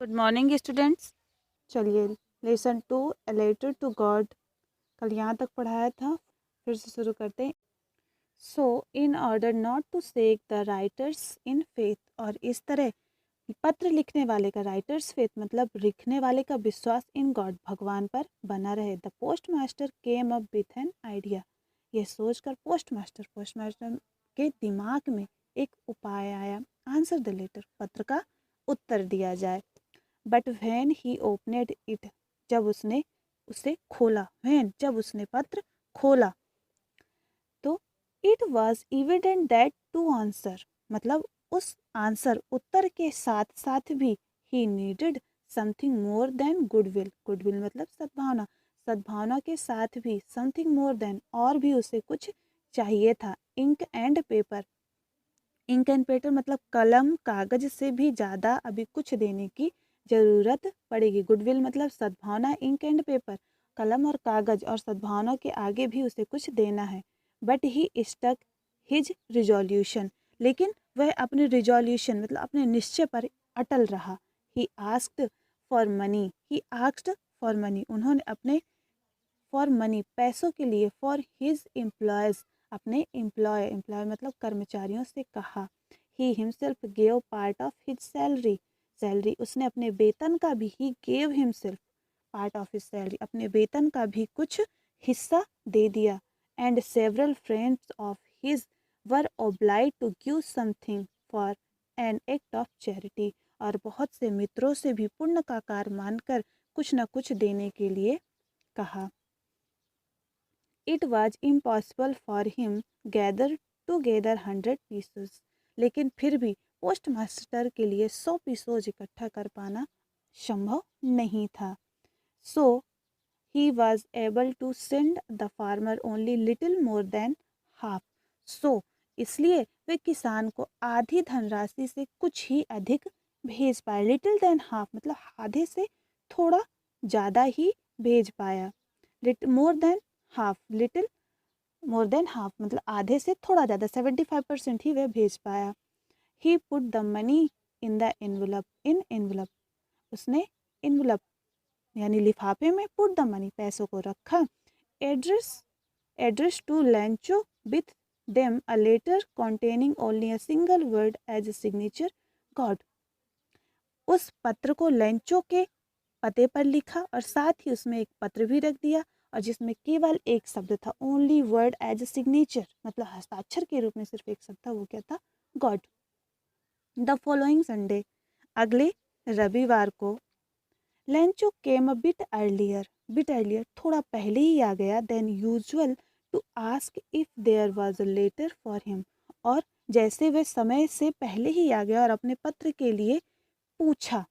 Good morning students. चलिए lesson 2 a letter to God कल यहाँ तक पढ़ाया था, फिर से शुरू करते हैं। So in order not to shake the writer's in faith, और इस तरह पत्र लिखने वाले का राइटर्स फेथ मतलब लिखने वाले का विश्वास इन गॉड भगवान पर बना रहे। The post master came up with an idea, यह सोचकर पोस्ट मास्टर के दिमाग में एक उपाय आया। आंसर द लेटर, पत्र का उत्तर दिया जाए। बट वैन ही ओपनेड इट, जब उसने उसे खोला, वैन जब उसने पत्र खोला, तो it was evident that to answer मतलब उस आंसर उत्तर के साथ साथ भी ही needed something more than goodwill, goodwill मतलब सद्भावना, सद्भावना के साथ भी समथिंग मोर देन और भी उसे कुछ चाहिए था। Ink and paper, ink and paper मतलब कलम कागज से भी ज़्यादा अभी कुछ देने की ज़रूरत पड़ेगी। गुडविल मतलब सद्भावना, इंक एंड पेपर कलम और कागज और सद्भावना के आगे भी उसे कुछ देना है। But he stuck his resolution, लेकिन वह अपने रिजोल्यूशन मतलब अपने निश्चय पर अटल रहा। He asked for money, he asked for money, उन्होंने अपने फॉर मनी पैसों के लिए, फॉर हिज एम्प्लॉयज़ अपने एम्प्लॉय मतलब कर्मचारियों से कहा। He himself gave part of his salary, salary उसने अपने वेतन का भी, he gave himself part of his salary अपने वेतन का भी कुछ हिस्सा दे दिया। And several friends of his were obliged to give something for an act of charity, और बहुत से मित्रों से भी पुण्य का कार्य मानकर कुछ न कुछ देने के लिए कहा। It was impossible for him gather together 100 pieces, लेकिन फिर भी पोस्ट मास्टर के लिए 100 पीसोज इकट्ठा कर पाना संभव नहीं था। So he was able to send the farmer only little more than half, so इसलिए वे किसान को आधी धनराशि से कुछ ही अधिक भेज पाए। लिटिल देन हाफ मतलब आधे से थोड़ा ज़्यादा ही भेज पाया। मोर than half, little more than half मतलब आधे से थोड़ा ज़्यादा, 75% ही वह भेज पाया। He put the money in the envelope, in envelope उसने एनवलप यानी लिफाफे में पुट द मनी पैसों को रखा। Address address to Lencho with them a letter containing only a single word as a signature God, उस पत्र को लैंचो के पते पर लिखा और साथ ही उसमें एक पत्र भी रख दिया और जिसमें केवल एक शब्द था, only word as a signature मतलब हस्ताक्षर के रूप में सिर्फ एक शब्द था, वो क्या था, गॉड। द फॉलोइंग संडे, अगले रविवार को, Lencho came a bit earlier थोड़ा पहले ही आ गया, than usual to ask if there was a letter for him, और जैसे वह समय से पहले ही आ गया और अपने पत्र के लिए पूछा।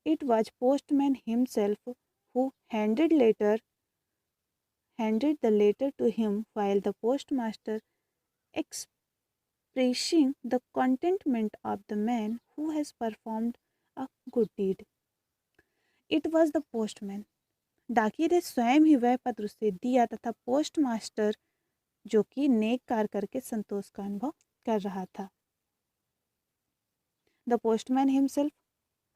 It was postman himself who handed the letter to him, while the postmaster, expressing the contentment of the man who has performed a good deed. It was the postman. डाकिये ने स्वयं ही वह पत्र उसे दिया तथा पोस्टमास्टर जो कि नेक कार्य करके संतोष का अनुभव कर रहा था। द पोस्टमैन हिमसेल्फ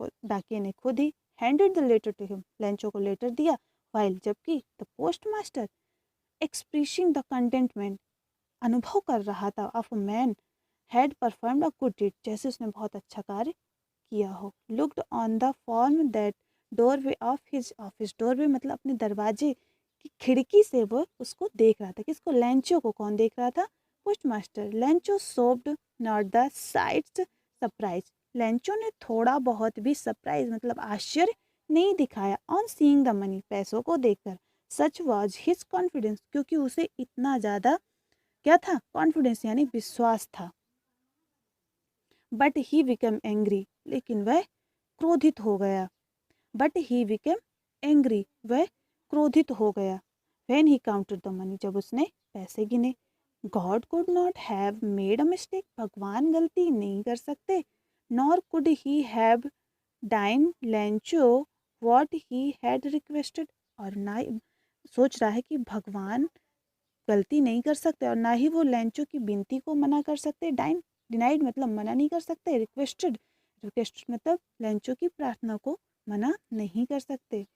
डाकिये ने खुद ही, handed the letter to him Lencho को लेटर दिया, वाइल जबकि the postmaster expressing the contentment अनुभव कर रहा था of a man had performed a good deed जैसे उसने बहुत अच्छा कार्य किया हो। Looked on the from that doorway of his office, doorway मतलब अपने दरवाजे की खिड़की से वो उसको देख रहा था। किसको, लेंचो को। कौन देख रहा था, postmaster. Lencho soaked not the sites surprise, Lencho ने थोड़ा बहुत भी सरप्राइज मतलब आश्चर्य नहीं दिखाया ऑन सीइंग द मनी, पैसों को देखकर। सच वॉज हिज कॉन्फिडेंस, क्योंकि उसे इतना ज़्यादा क्या था, कॉन्फिडेंस यानी विश्वास था। बट ही बिकम एंग्री, लेकिन वह क्रोधित हो गया। बट ही बिकम एंग्री, वह क्रोधित हो गया। When he counted the money, जब उसने पैसे गिने। God could not have made a mistake, भगवान गलती नहीं कर सकते। Nor could he have denied Lencho what he had requested, और ना सोच रहा है कि भगवान गलती नहीं कर सकते और ना ही वो लेंचो की विनती को मना कर सकते। डाइन डिनाइड मतलब मना नहीं कर सकते। रिक्वेस्टेड रिक्वेस्ट मतलब लेंचो की प्रार्थना को मना नहीं कर सकते।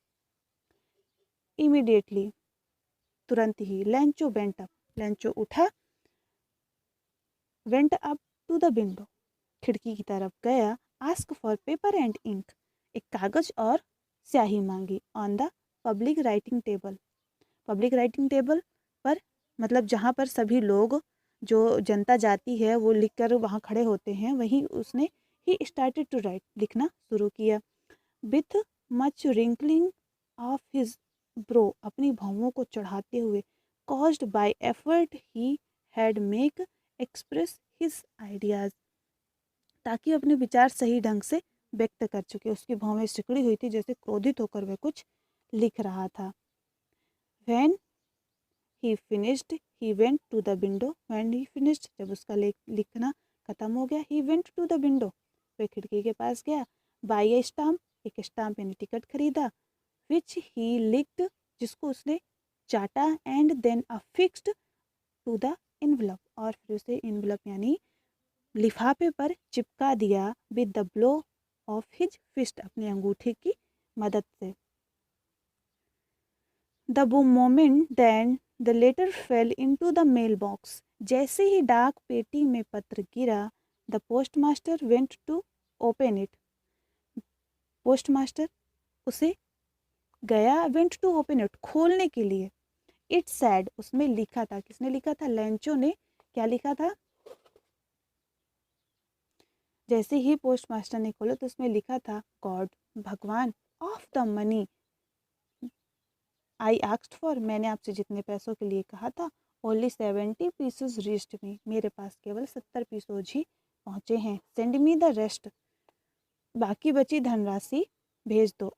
इमीडिएटली तुरंत ही लेंचो वेंट अप, लेंचो उठा, went up to the window खिड़की की तरफ गया, ask for paper and ink एक कागज और स्याही मांगी, on the public writing table, public writing table पर मतलब जहाँ पर सभी लोग जो जनता जाती है वो लिखकर वहाँ खड़े होते हैं, वहीं उसने ही स्टार्टेड टू राइट लिखना शुरू किया। With much wrinkling of his bro अपनी भौहों को चढ़ाते हुए, caused by effort he had make express his ideas ताकि अपने विचार सही ढंग से व्यक्त कर चुके। उसकी भौहें सिकड़ी हुई थी जैसे क्रोधित होकर वह कुछ लिख रहा था। When he finished, he went to the window. When he finished, जब उसका लिखना खत्म हो गया, he went to the window. वह खिड़की के पास गया. Buy a stamp, एक स्टाम्प यानी टिकट खरीदा. Which he licked, जिसको उसने चाटा and then affixed to the envelope. और फिर उसे envelope यानी लिफाफे पर चिपका दिया with the blow of his fist, अपने अंगूठे की मदद से. The moment then the letter fell into the mailbox. जैसे ही डाक पेटी में पत्र गिरा, the postmaster went to open it. Postmaster उसे गया, went to open it खोलने के लिए. It said, उसमें लिखा था, किसने लिखा था? लेंचो ने. क्या लिखा था? जैसे ही पोस्टमास्टर ने खोला तो उसमें लिखा था, गॉड भगवान, of the money I asked for, मैंने आपसे जितने पैसों के लिए कहा था, ओनली 70 पीसेस रीच्ड मी, मेरे पास केवल 70 पीसोज ही पहुँचे हैं. सेंड मी द रेस्ट, बाकी बची धनराशि भेज दो.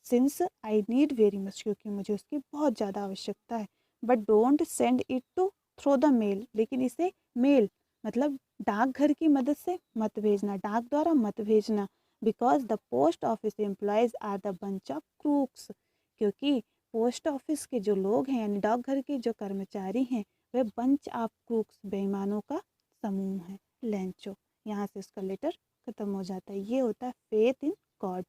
Since I need very much, क्योंकि मुझे उसकी बहुत ज़्यादा आवश्यकता है. But don't send it to through the mail, लेकिन इसे मेल मतलब डाकघर की मदद से मत भेजना, डाक द्वारा मत भेजना. Because the post office employees are the bunch of crooks, क्योंकि पोस्ट ऑफिस के जो लोग हैं यानी डाकघर के जो कर्मचारी हैं वे बंच ऑफ क्रूक्स बेईमानों का समूह है. लेंचो, यहाँ से उसका लेटर खत्म हो जाता है. ये होता है फेथ इन गॉड.